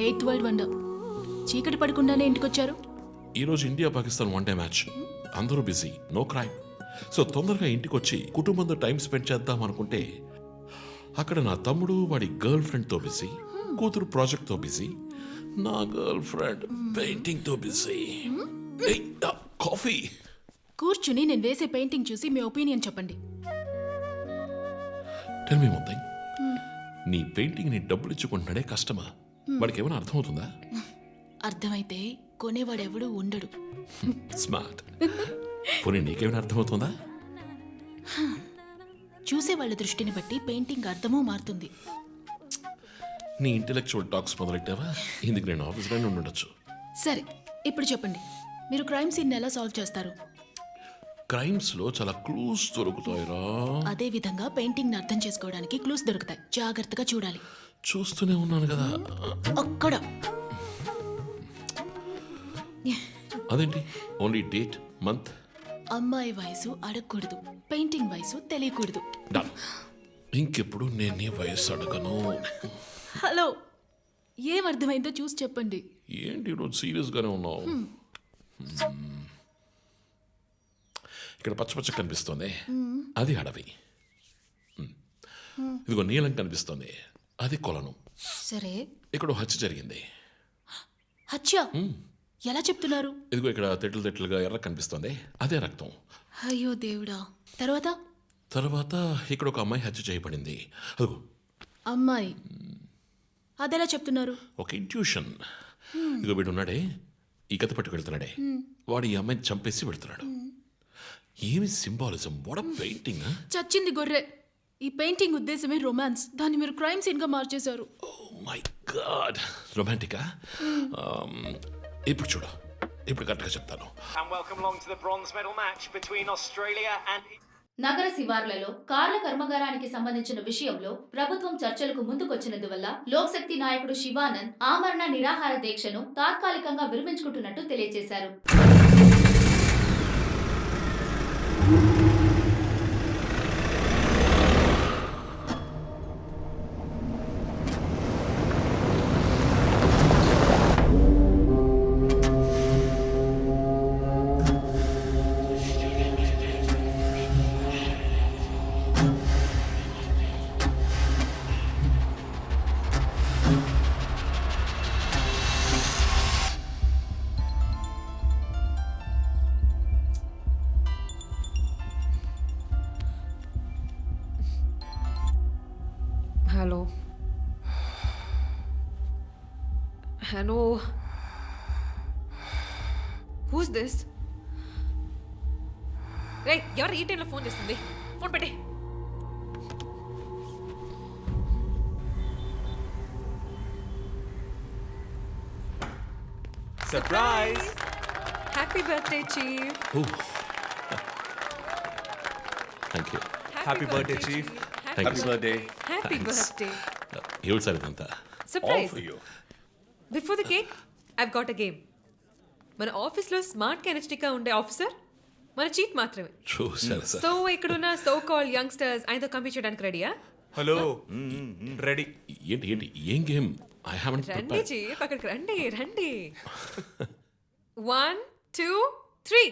Eighth world wonder. చీకటి పడకుండానే ఇంటికొచ్చారు. ఈరోజు India Pakistan one day match. అందరూ బిజీ, నో క్రైమ్. సో తొందరగా ఇంటికి వచ్చి కుటుంబంతో టైం స్పెండ్ చేద్దాం అనుకుంటే అక్కడ నా తమ్ముడు వాడి గర్ల్ ఫ్రెండ్తో బిజీ, కూతురు ప్రాజెక్ట్తో బిజీ, నా గర్ల్ ఫ్రెండ్ పెయింటింగ్తో బిజీ. కాఫీ. కూర్చుని నేను వేసే పెయింటింగ్ చూసి మీ ఒపీనియన్ చెప్పండి. Tell me one thing. నీ పెయింటింగ్ ని డబ్బులు ఇచ్చుకుంటున్నాడే కష్టమా? వాడికి ఏమైనా అర్థమవుతుందా? అర్థమైతే కొనేవాడెవడూ ఉండడు. స్మార్ట్. పోనీ నీకేమైనా అర్థమవుతుందా? చూసే వాళ్ళ దృష్టిని బట్టి పెయింటింగ్ అర్థమూ మారుతుంది. నీ ఇంటెలెక్చువల్ టాక్స్ మొదలెట్టావా? ఇందుకు నేను ఆఫీస్లోనే ఉండొచ్చు. సరే, ఇప్పుడు చెప్పండి, మీరు క్రైమ్ సీన్ ఎలా సాల్వ్ చేస్తారు? క్రైమ్స్ లో చాలా క్లూస్ దొరుకుతాయిరా. అదే విధంగా పెయింటింగ్ ని అర్థం చేసుకోవడానికి క్లూస్ దొరుకుతాయి. జాగ్రత్తగా చూడాలి. చూస్తూనే ఉన్నాను కదా. అక్కడ అదేంటి ఓన్లీ డేట్ మంత్? అమ్మాయి వయసు అడగకూడదు, పెయింటింగ్ వయసు తెలియకూడదు. డన్. ఇంకెప్పుడు నేను నీ వయస్సు అడగను. హలో, ఏం అర్థమైందో చూసి చెప్పండి. ఏంటి ఈరోజు సీరియస్ గానే ఉన్నావు? ఇక్కడ పచ్చ కనిపిస్తోంది, అది అడవి. ఇదిగో నీలం కనిపిస్తోంది, అది కొలను. సరే, ఇక్కడ హత్య జరిగింది. హత్య ఎలా చెప్తున్నారు? ఇదిగో ఇక్కడ తెట్లుగా ఎర్ర కనిపిస్తోంది, అదే రక్తం. అయ్యో దేవుడా. తర్వాత ఇక్కడ ఒక అమ్మాయి హత్య చేయబడింది. అదిగో అమ్మాయి, అదెలా చెప్తున్నారు? ఒక ఇంట్యూషన్. ఇదిగో వీడు ఉన్నాడే, ఈ కథ పట్టుకు వెళ్తున్నాడే, వాడు ఈ అమ్మాయిని చంపేసి వెళ్తున్నాడు. ఏమి సింబాలిజం! What a painting! చచ్చింది గొర్రె. ఈ పెయింటింగ్ ఉద్దేశమే రొమాన్స్. దాన్ని మీరు క్రైమ్ సీన్ గా మార్చేశారు. ఓ మై గాడ్, రొమాంటికా? ఇప్పుడు చూడు, ఇప్పుడు కరెక్ట్గా చెప్తాను. నగర శివార్లలో కార్ల కర్మాగారానికి సంబంధించిన విషయంలో ప్రభుత్వం చర్చలకు ముందుకొచ్చినందువల్ల లోక్శక్తి నాయకుడు శివానంద్ ఆమరణ నిరాహార దీక్షను తాత్కాలికంగా విరమించుకుంటున్నట్టు తెలియజేశారు. Hello. Who's this? Hey, ఎవరు ఈ టైంలో ఫోన్ చేస్తుంది? ఫోన్ పెట్టే. Surprise! Happy birthday, Chief. Thank you. Happy birthday, Chief. Thank Happy you, sir. birthday. Happy Thanks. birthday. ఏమిటి సార్ ఇదంతా? All Surprise. for you. Before the cake, I've got a game. మన ఆఫీస్లో smart ఎనర్జెటిక్గా ఉండే officer మన chief మాత్రమే. చూసారు sir. So ఇక్కడున్న సో కాల్డ్ యంగ్స్టర్స్ ఆయనతో కంపీట్ చేయడానికి రెడీయా? Hello. Ready. ఏంటి ఏం గేమ్? ఐ హావెంట్ రండి ప్రిపేర్డ్. చీఫ్, అక్కడికి రండి. 1, 2, 3.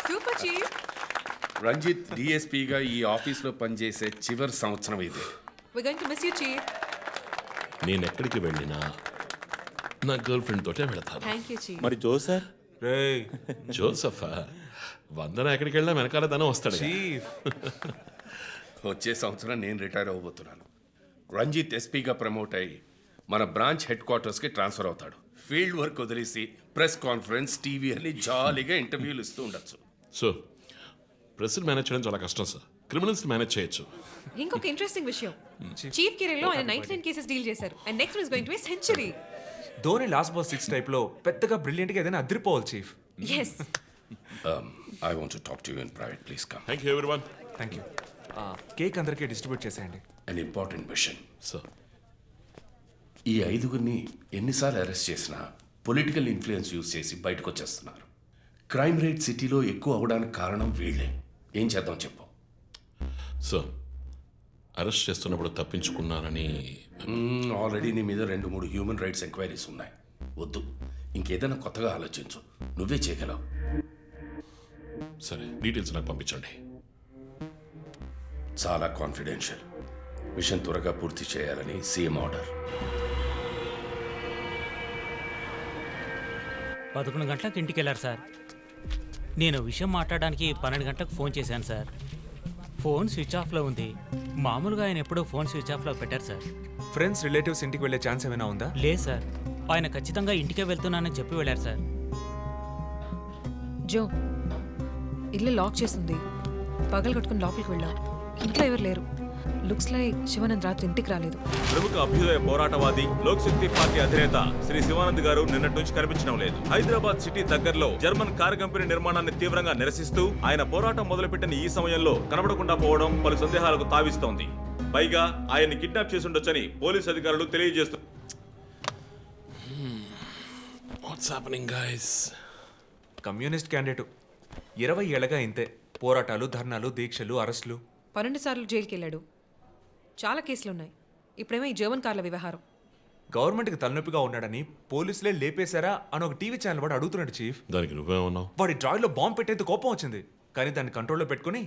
Super chief. రంజిత్ డిఎస్పీగా ఈ ఆఫీస్లో పనిచేసే చివరి సంవత్సరం ఇది. We're going to miss you, Chief. నేను ఎక్కడికి వెళ్ళినా నా గర్ల్ ఫ్రెండ్ తోటే వెళతాను. Thank you, Chief. మరి జోసర్ Hey, జోసఫా? వందన ఎక్కడికి వెళ్ళినా వెనకాల తనే వస్తాడు. Chief. వచ్చే సంవత్సరం నేను రిటైర్ అవ్వబోతున్నాను. రంజిత్ ఎస్పీగా ప్రమోట్ అయ్యి మన బ్రాంచ్ హెడ్ క్వార్టర్స్కి ట్రాన్స్ఫర్ అవుతాడు. ఫీల్డ్ వర్క్ వదిలేసి ప్రెస్ కాన్ఫరెన్స్, టీవీ అని జాలీగా ఇంటర్వ్యూలు ఇస్తూ ఉండొచ్చు. సో ప్రెస్ని మేనేజ్ చేయడం చాలా కష్టం సార్. క్రిమినల్స్ మేనేజ్ చేయొచ్చు. ఇంకొక ఇంట్రెస్టింగ్ విషయం, చీఫ్ కెరీర్లో ఆయన 99 కేసెస్ డీల్ చేశారు. And next is going to be century. Dhoni last బాస్ 6 టైప్ లో పెద్దగా బ్రిలియంట్ గా ఏదైనా అదిరిపోవాలి chief. Yes. I want to talk to you in private, please come. Thank you everyone. Thank you. Cake అందరికీ డిస్ట్రిబ్యూట్ చేసేయండి. An important machine. Sir ఈ 5గురిని ఎన్నిసార్లు అరెస్ట్ చేసినా పొలిటికల్ ఇన్ఫ్లుయెన్స్ యూజ్ చేసి బయటకు వచ్చేస్తున్నారు. క్రైమ్ రేట్ సిటీలో ఎక్కువ అవడానికి కారణం వీళ్ళే. ఏం చేద్దాం చెప్పు. సో అరెస్ట్ చేస్తున్నప్పుడు తప్పించుకున్నారని ఆల్రెడీ నీ మీద 2-3 హ్యూమన్ రైట్స్ ఎంక్వైరీస్ ఉన్నాయి. వద్దు, ఇంకేదైనా కొత్తగా ఆలోచించు. నువ్వే చేయగలవు. సరే, డీటెయిల్స్ నాకు పంపించండి. చాలా కాన్ఫిడెన్షియల్. మిషన్ త్వరగా పూర్తి చేయాలని సీఎం ఆర్డర్. 11 గంటలకు ఇంటికి వెళ్ళారు సార్. నేను విషయం మాట్లాడడానికి 12 గంటలకు ఫోన్ చేశాను సార్. ఫోన్ స్విచ్ ఆఫ్లో ఉంది. మామూలుగా ఆయన ఎప్పుడూ ఫోన్ స్విచ్ ఆఫ్లో పెట్టారు సార్. ఫ్రెండ్స్ రిలేటివ్స్ ఇంటికి వెళ్ళే ఛాన్స్ ఏమైనా ఉందా? లేదు సార్, ఆయన ఖచ్చితంగా ఇంటికే వెళ్తున్నానని చెప్పి వెళ్ళారు సార్. జో, ఇల్లు లాక్ చేస్తుంది. పగలు కట్టుకుని లోపలికి వెళ్ళాం. ఇంట్లో ఎవరు లేరు. లుక్స్ లైక్ శివానంద్ రాత్రి ఇంటికి రాలేదు. ప్రముఖ అభ్యుదయ పోరాటవాది లోక్ శక్తి పార్టీ అధినేత శ్రీ శివానంద్ గారు నిన్నటి నుంచి కనిపించడం లేదు. హైదరాబాద్ సిటీ దగ్గరలో జర్మన్ కారు కంపెనీ నిర్మాణాన్ని తీవ్రంగా నిరసిస్తూ ఆయన పోరాటం మొదలుపెట్టిన ఈ సమయంలో కనబడకుండా పోవడం పలు సందేహాలకు తావిస్తోంది. పైగా ఆయన్ని కిడ్నాప్ చేసి ఉండొచ్చని పోలీసు అధికారులు తెలియజేస్తున్నారు. What's happening guys? Communist candidate 20 ఏళ్ళగా ఇంతే. పోరాటాలు, ధర్నాలు, దీక్షలు, అరెస్టులు. 12 సార్లు జైలుకి వెళ్ళాడు. చాలా కేసులున్నాయి. ఇప్పుడేమో ఈ జర్మన్ కార్ల వ్యవహారం. గవర్నమెంట్కి తలనొప్పిగా ఉన్నాడని పోలీసులే లేపేశారా అని ఒక టీవీ ఛానల్ వాడు అడుగుతున్నాడు చీఫ్. దానికి నువ్వేమన్నావు? వాడి డ్రాయిలో బాంబు పెట్టేందుకు కోపం వచ్చింది. కానీ దాన్ని కంట్రోల్లో పెట్టుకుని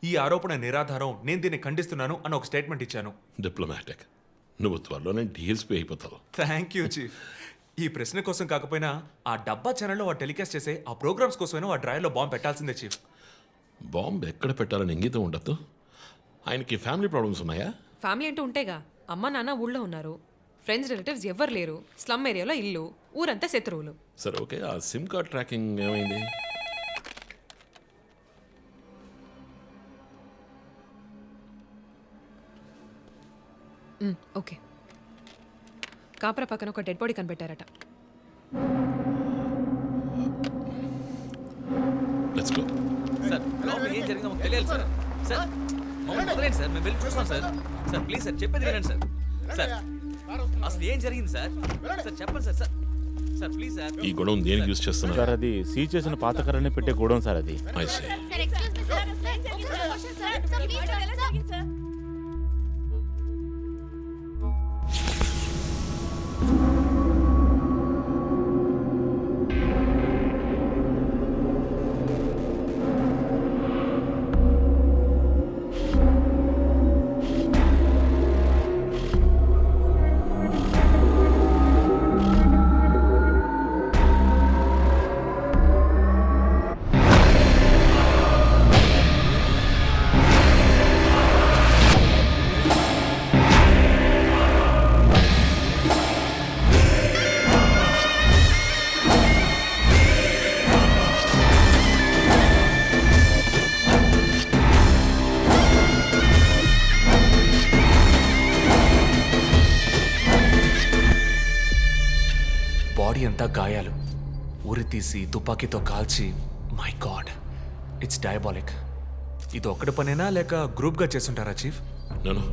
ఈ ఆరోపణ నిరాధారం, నేను దీన్ని ఖండిస్తున్నాను అని ఒక స్టేట్మెంట్ ఇచ్చాను. డిప్లొమాటిక్. నువ్వు త్వరలోనే డిఎస్పీ అయిపోతావు. Thank you chief. ఈ ప్రశ్న కోసం కాకపోయినా ఆ డబ్బా ఛానల్లో వాడు టెలికాస్ట్ చేసే ఆ ప్రోగ్రామ్స్ కోసమైనా ఆ డ్రాయిలో బాంబు పెట్టాల్సిందే చీఫ్. బాంబు ఎక్కడ పెట్టాలని ఇంగితం ఉండద్దు. ఆయనకి ఫ్యామిలీ ప్రాబ్లమ్స్ ఉన్నాయా? ఫ్యామిలీ అంటూ ఉంటేగా. అమ్మ నాన్న ఊళ్ళో ఉన్నారు. ఫ్రెండ్స్ రిలేటివ్స్ ఎవ్వరు లేరు. స్లమ్ ఏరియాలో ఇల్లు. ఊరంతా శత్రువులు. సరే, ఓకే. ఆ సిమ్ కార్డ్ ట్రాకింగ్ ఏమైంది? ఓకే. కాపరా పక్కన ఒక డెడ్ బాడీ కనిపెట్టారట. Let's go. సార్, లోపల ఏం జరిగిందో మాకు తెలియాలి సార్. సార్, మమ్మల్ని వదిలేండి సార్, మేము వెళ్ళి చూస్తాం సార్. సార్ ప్లీజ్ సార్, చెప్పేది వినండి సార్. సార్ అసలు ఏం జరిగింది సార్? సార్ చెప్పండి sir. Sir sir please sir. ఈ గొడవ దేనికి యూజ్ చేస్తున్నారు? సార్, అది సీజ్ చేసిన పాత కర్రని పెట్టే గోడం సార్. అది I see. బాడీ అంతా గాయాలు, ఉరి తీసి తుపాకీతో కాల్చి. My God, it's diabolic. ఇది ఒక్కడి పనేనా లేక గ్రూప్గా చేస్తుంటారా చీఫ్? నేను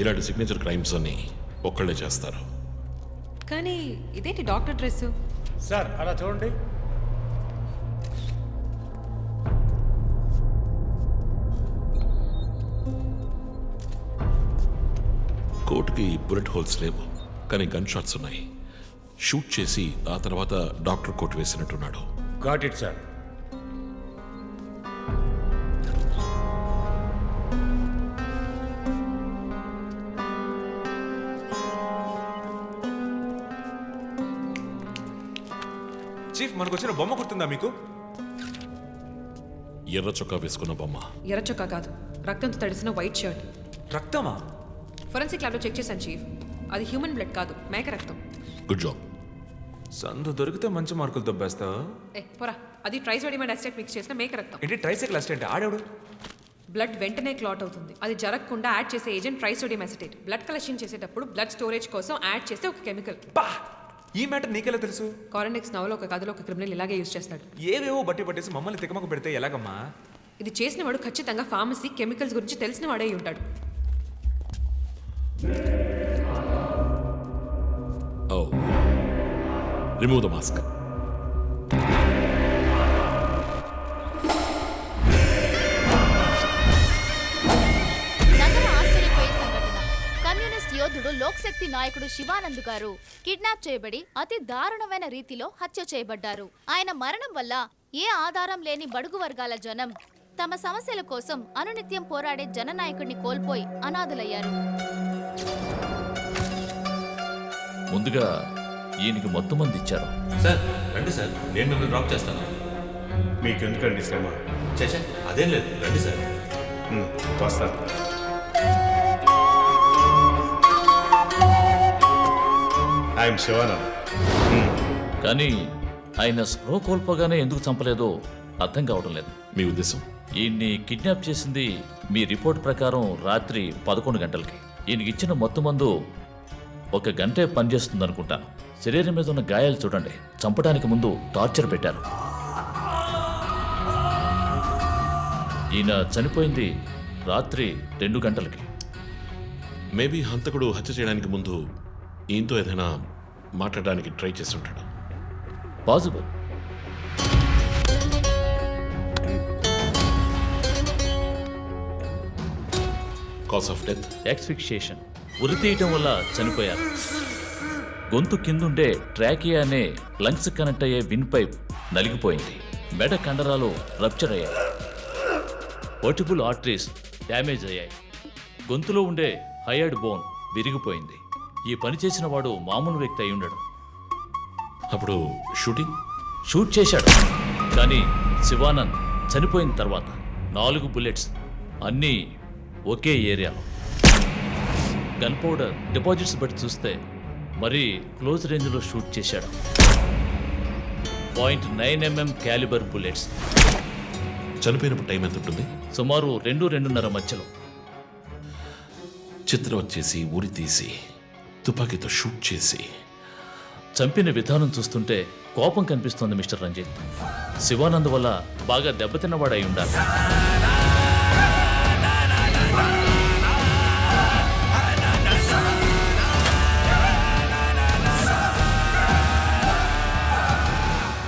ఇలాంటి సిగ్నేచర్ క్రైమ్స్ అన్ని ఒక్కళ్ళే చేస్తారు. కానీ ఇదేంటి డాక్టర్ డ్రెస్? సార్ అలా చూడండి. కోర్టుకి బుల్లెట్ హోల్స్ లేవు, కానీ గన్ షాట్స్ ఉన్నాయి. షూట్ చేసి ఆ తర్వాత డాక్టర్ కోట్ వేసినట్టున్నాడు. Got it sir. చీఫ్, మనకు వచ్చిన బొమ్మ గుర్తుందా మీకు? ఎర్ర చొక్కా వేసుకున్న బొమ్మ. ఎర్ర చొక్కా కాదు, రక్తంతో తడిసిన వైట్ షర్ట్. రక్తమా? ఫొరెన్సిక్ ల్యాబ్లో చెక్ చేశాను చీఫ్. అది హ్యూమన్ బ్లడ్ కాదు, మేక రక్తం. Good job. సందు దొరికితే మంచి మార్కులు దొబ్బేస్తావా? పోరా, అది ట్రైసోడియం అసిటేట్ మిక్స్ చేసిన మేక రక్తం. ఏంటి ట్రైసైకిల్ అసిస్టెంట్? ఆడాడు. బ్లడ్ వెంటనే క్లాట్ అవుతుంది. అది జరగకుండా యాడ్ చేసే agent trisodium acetate. Blood collection చేసేటప్పుడు బ్లడ్ స్టోరేజ్ కోసం యాడ్ చేసే ఒక కెమికల్. బా, ఈ మ్యాటర్ నీకెలా తెలుసు? కారెండెక్స్ నవలో ఒక కథలో ఒక క్రిమినల్ ఇలాగే యూజ్ చేస్తాడు. ఏవేవో బట్టి పట్టేసి మమ్మల్ని తికమక పెడితే ఎలాగమ్మా? ఇది చేసిన వాడు ఖచ్చితంగా ఫార్మసీ కెమికల్స్ గురించి తెలిసిన వాడే అయి ఉంటాడు. ఓ, రిమూవ్ ద మాస్క్. నగర ఆశ్చర్యపోయే సంఘటన. కమ్యూనిస్ట్ యోధుడు లోక్శక్తి నాయకుడు శివానంద్ గారు కిడ్నాప్ చేయబడి అతి దారుణమైన రీతిలో హత్య చేయబడ్డారు. ఆయన మరణం వల్ల ఏ ఆధారం లేని బడుగు వర్గాల జనం తమ సమస్యల కోసం అనునిత్యం పోరాడే జననాయకుడిని కోల్పోయి అనాథులయ్యారు. ముందుగా ఈయనకి మొత్తం మంది ఇచ్చారు. సార్ రండి సార్, నేను మిమ్మల్ని డ్రాప్ చేస్తాను. మీకెందుకండి శ్రమ? చేసా అదేం లేదు, రండి సార్. వస్తాను. ఐఎమ్ శివానంద్. కానీ ఆయన స్పృహ కోల్పోగానే ఎందుకు చంపలేదో అర్థం కావడం లేదు. మీ ఉద్దేశం? ఈయన్ని కిడ్నాప్ చేసింది మీ రిపోర్ట్ ప్రకారం రాత్రి 11 గంటలకి. ఈయనకి ఇచ్చిన మొత్తం మందు 1 గంటే పనిచేస్తుంది అనుకుంటాను. శరీరం మీద ఉన్న గాయాలు చూడండి, చంపడానికి ముందు టార్చర్ పెట్టారు. ఈయన చనిపోయింది రాత్రి 2 గంటలకి. మేబీ హంతకుడు హత్య చేయడానికి ముందు ఈయనతో ఏదైనా మాట్లాడడానికి ట్రై చేసి ఉంటాడు. Possible. Cause of death? Asphyxiation, ఉరి తీయటం వల్ల చనిపోయారు. గొంతు కిందుండే ట్రాకియా అనే లంగ్స్ కనెక్ట్ అయ్యే విన్ పైప్ నలిగిపోయింది. మెడ కండరాలు రప్చర్ అయ్యాయి. వర్టిబుల్ ఆర్టరీస్ డ్యామేజ్ అయ్యాయి. గొంతులో ఉండే హయర్డ్ బోన్ విరిగిపోయింది. ఈ పని చేసిన వాడు మామూలు వ్యక్తి అయి ఉండడు. అప్పుడు షూట్ చేశాడు. కానీ శివానంద్ చనిపోయిన తర్వాత 4 బుల్లెట్స్, అన్నీ ఒకే ఏరియాలో. గన్ పౌడర్ డిపాజిట్స్ బట్టి చూస్తే మరీ క్లోజ్ రేంజ్లో షూట్ చేశాడు. 0.9 mm క్యాలిబర్ బుల్లెట్స్. చనిపోయినప్పుడు టైం ఎంత ఉంటుంది? సుమారు 2-2:30 మధ్యలో. చిత్రం వచ్చేసి ఉరి తీసి తుపాకీతో షూట్ చేసి చంపిన విధానం చూస్తుంటే కోపం కనిపిస్తోంది మిస్టర్ రంజిత్. శివానంద్ వల్ల బాగా దెబ్బతిన్నవాడై ఉండాలి.